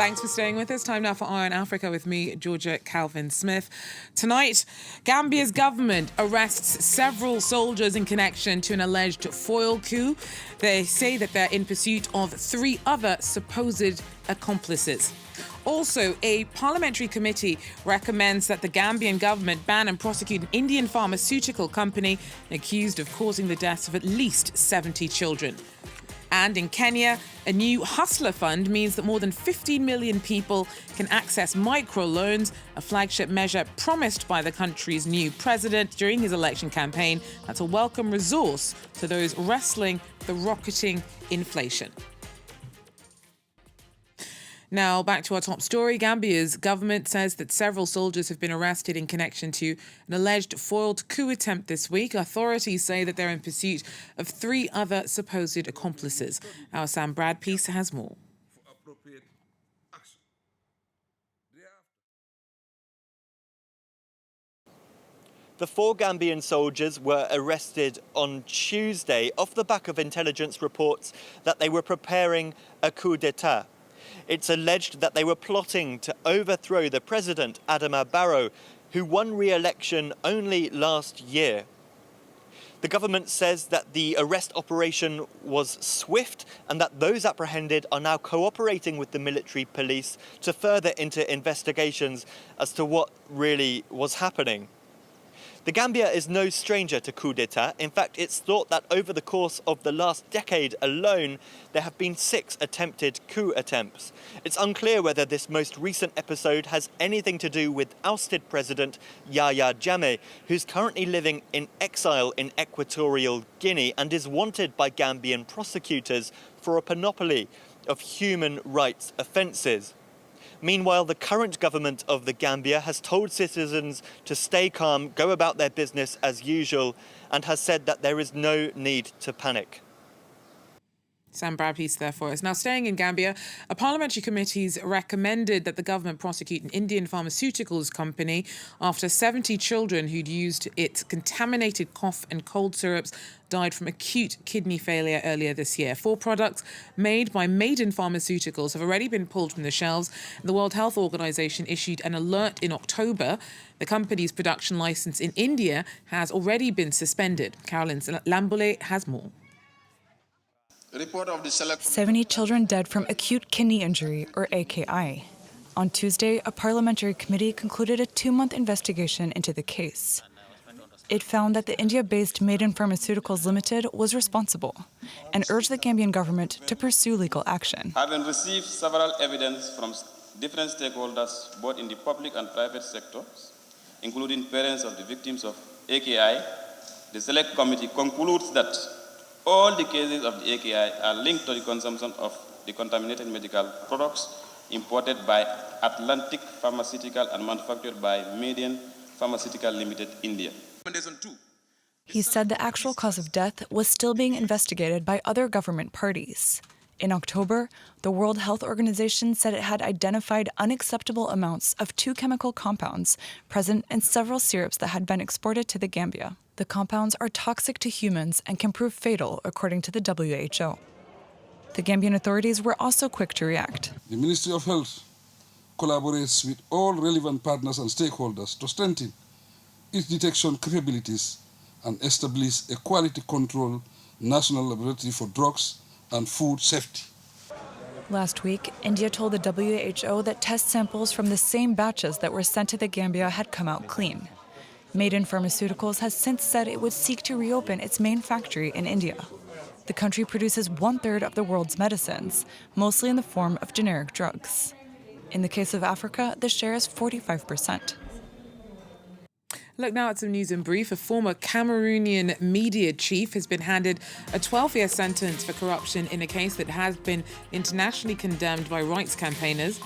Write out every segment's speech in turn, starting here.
Thanks for staying with us. Time now for Eye on Africa with me, Georgia Calvin-Smith. Tonight, Gambia's government arrests several soldiers in connection to an alleged foil coup. They say that they're in pursuit of 3 other supposed accomplices. Also, a parliamentary committee recommends that the Gambian government ban and prosecute an Indian pharmaceutical company accused of causing the deaths of at least 70 children. And in Kenya, a new Hustler Fund means that more than 15 million people can access microloans, a flagship measure promised by the country's new president during his election campaign. That's a welcome resource to those wrestling the rocketing inflation. Now, back to our top story. Gambia's government says that several soldiers have been arrested in connection to an alleged foiled coup attempt this week. Authorities say that they're in pursuit of 3 other supposed accomplices. Our Sam Bradpiece has more. The 4 Gambian soldiers were arrested on Tuesday off the back of intelligence reports that they were preparing a coup d'etat. It's alleged that they were plotting to overthrow the president, Adama Barrow, who won re-election only last year. The government says that the arrest operation was swift and that those apprehended are now cooperating with the military police to further into investigations as to what really was happening. The Gambia is no stranger to coup d'etat. In fact, it's thought that over the course of the last decade alone, there have been 6 attempted coup attempts. It's unclear whether this most recent episode has anything to do with ousted President Yahya Jammeh, who's currently living in exile in Equatorial Guinea and is wanted by Gambian prosecutors for a panoply of human rights offences. Meanwhile, the current government of the Gambia has told citizens to stay calm, go about their business as usual, and has said that there is no need to panic. Sam Bradpiece there for us. Now, staying in Gambia, a parliamentary committee's recommended that the government prosecute an Indian pharmaceuticals company after 70 children who'd used its contaminated cough and cold syrups died from acute kidney failure earlier this year. 4 products made by Maiden Pharmaceuticals have already been pulled from the shelves. The World Health Organization issued an alert in October. The company's production license in India has already been suspended. Caroline Lambole has more. 70 children dead from acute kidney injury, or AKI. On Tuesday, a parliamentary committee concluded a 2-month investigation into the case. It found that the India-based Maiden Pharmaceuticals Limited was responsible and urged the Gambian government to pursue legal action. Having received several evidence from different stakeholders, both in the public and private sectors, including parents of the victims of AKI, the Select Committee concludes that all the cases of the AKI are linked to the consumption of the contaminated medical products imported by Atlantic Pharmaceutical and manufactured by Maiden Pharmaceutical Limited, India. He said the actual cause of death was still being investigated by other government parties. In October, the World Health Organization said it had identified unacceptable amounts of 2 chemical compounds present in several syrups that had been exported to the Gambia. The compounds are toxic to humans and can prove fatal, according to the WHO. The Gambian authorities were also quick to react. The Ministry of Health collaborates with all relevant partners and stakeholders to strengthen its detection capabilities and establish a quality control national laboratory for drugs and food safety. Last week, India told the WHO that test samples from the same batches that were sent to the Gambia had come out clean. Maiden Pharmaceuticals has since said it would seek to reopen its main factory in India. The country produces 1/3 of the world's medicines, mostly in the form of generic drugs. In the case of Africa, the share is 45%. Look now at some news in brief. A former Cameroonian media chief has been handed a 12-year sentence for corruption in a case that has been internationally condemned by rights campaigners.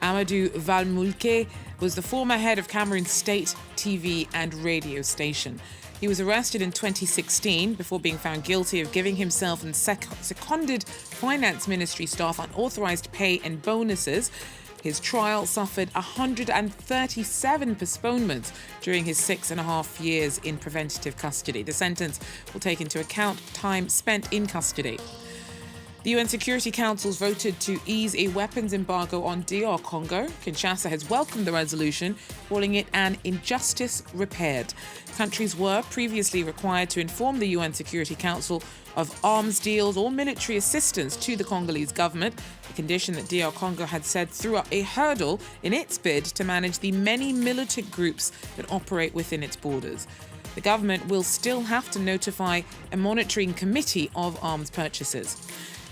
Amadou Valmoulke was the former head of Cameroon's state TV and radio station. He was arrested in 2016 before being found guilty of giving himself and seconded finance ministry staff unauthorized pay and bonuses. His trial suffered 137 postponements during his 6.5 years in preventative custody. The sentence will take into account time spent in custody. The UN Security Council voted to ease a weapons embargo on DR Congo. Kinshasa has welcomed the resolution, calling it an injustice repaired. Countries were previously required to inform the UN Security Council of arms deals or military assistance to the Congolese government, a condition that DR Congo had said threw up a hurdle in its bid to manage the many militant groups that operate within its borders. The government will still have to notify a monitoring committee of arms purchases.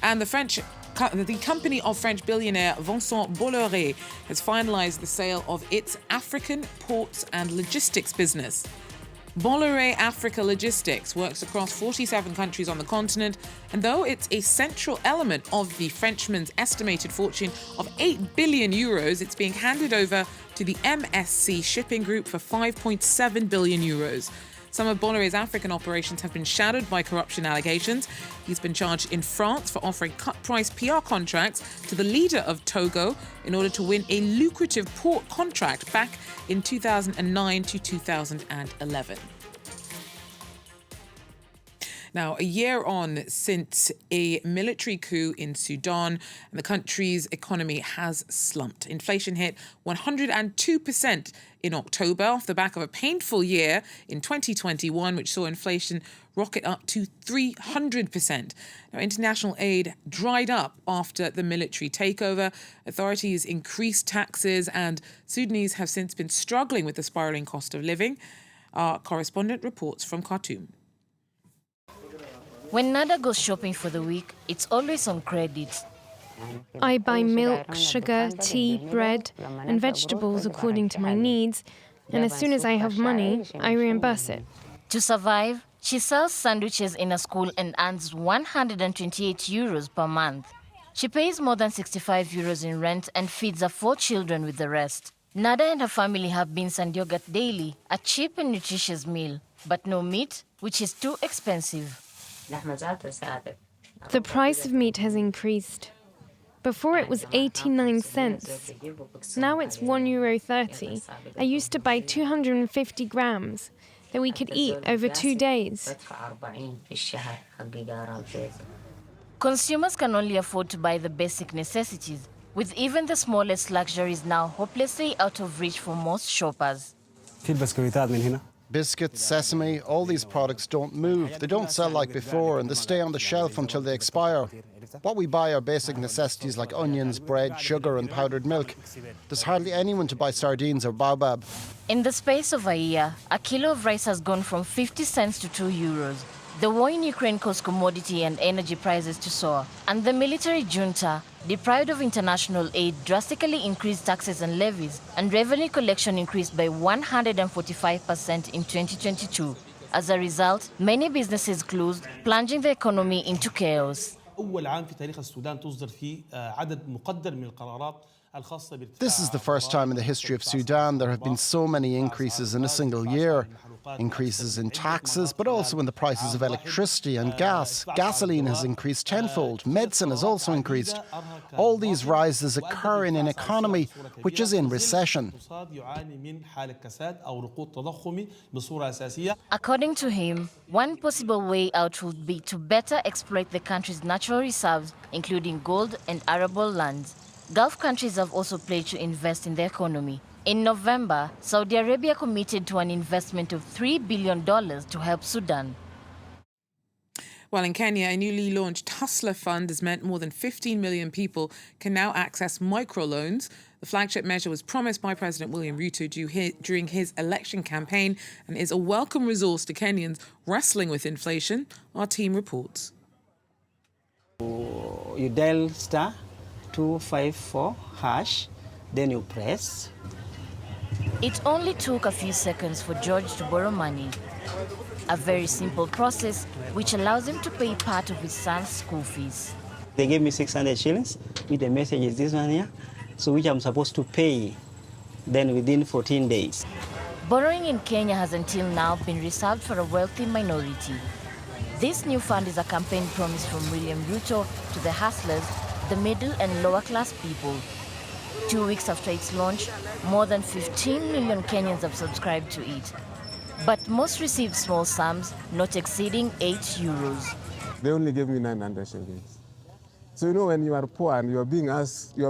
And the company of French billionaire Vincent Bolloré has finalised the sale of its African ports and logistics business. Bolloré Africa Logistics works across 47 countries on the continent, and though it's a central element of the Frenchman's estimated fortune of 8 billion euros, it's being handed over to the MSC Shipping Group for 5.7 billion euros. Some of Bolloré's African operations have been shadowed by corruption allegations. He's been charged in France for offering cut-price PR contracts to the leader of Togo in order to win a lucrative port contract back in 2009 to 2011. Now, a year on since a military coup in Sudan, and the country's economy has slumped. Inflation hit 102% in October off the back of a painful year in 2021, which saw inflation rocket up to 300%. Now, international aid dried up after the military takeover. Authorities increased taxes, and Sudanese have since been struggling with the spiralling cost of living. Our correspondent reports from Khartoum. When Nada goes shopping for the week, it's always on credit. I buy milk, sugar, tea, bread, and vegetables according to my needs, and as soon as I have money, I reimburse it. To survive, she sells sandwiches in a school and earns 128 euros per month. She pays more than 65 euros in rent and feeds her 4 children with the rest. Nada and her family have beans and yogurt daily, a cheap and nutritious meal, but no meat, which is too expensive. The price of meat has increased. Before it was 89 cents. Now it's €1.30. I used to buy 250 grams that we could eat over 2 days. Consumers can only afford to buy the basic necessities, with even the smallest luxuries now hopelessly out of reach for most shoppers. Biscuits, sesame, all these products don't move. They don't sell like before, and they stay on the shelf until they expire. What we buy are basic necessities like onions, bread, sugar and powdered milk. There's hardly anyone to buy sardines or baobab. In the space of a year, a kilo of rice has gone from 50 cents to 2 euros. The war in Ukraine caused commodity and energy prices to soar, and the military junta, deprived of international aid, drastically increased taxes and levies, and revenue collection increased by 145% in 2022. As a result, many businesses closed, plunging the economy into chaos. This is the first time in the history of Sudan there have been so many increases in a single year. Increases in taxes, but also in the prices of electricity and gas. Gasoline has increased tenfold. Medicine has also increased. All these rises occur in an economy which is in recession. According to him, one possible way out would be to better exploit the country's natural reserves, including gold and arable lands. Gulf countries have also pledged to invest in the economy. In November, Saudi Arabia committed to an investment of $3 billion to help Sudan. While in Kenya, a newly launched Hustler Fund has meant more than 15 million people can now access microloans. The flagship measure was promised by President William Ruto during his election campaign and is a welcome resource to Kenyans wrestling with inflation. Our team reports. You dial *254#, then you press. It only took a few seconds for George to borrow money. A very simple process which allows him to pay part of his son's school fees. They gave me 600 shillings with the message is this one here, so which I'm supposed to pay then within 14 days. Borrowing in Kenya has until now been reserved for a wealthy minority. This new fund is a campaign promise from William Ruto to the hustlers, the middle and lower class people. 2 weeks after its launch, more than 15 million Kenyans have subscribed to it. But most received small sums, not exceeding 8 euros. They only gave me 900 shillings. So you know, when you are poor and you are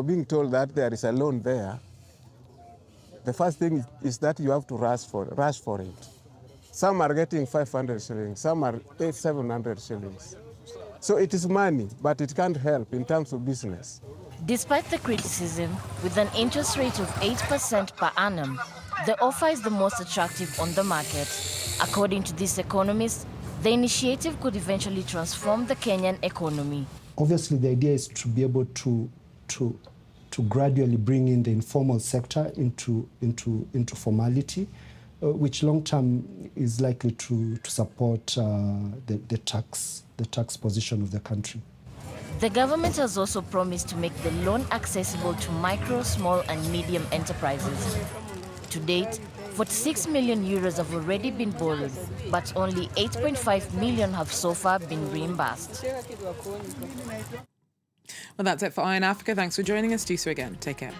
being told that there is a loan there, the first thing is that you have to rush for it. Some are getting 500 shillings, some are 700 shillings. So it is money, but it can't help in terms of business. Despite the criticism, with an interest rate of 8% per annum, the offer is the most attractive on the market. According to this economist, the initiative could eventually transform the Kenyan economy. Obviously, the idea is to be able to gradually bring in the informal sector into formality, which long term is likely to support the tax position of the country. The government has also promised to make the loan accessible to micro, small and medium enterprises. To date, 46 million euros have already been borrowed, but only 8.5 million have so far been reimbursed. Well, that's it for Eye on Africa. Thanks for joining us. Do so again. Take care.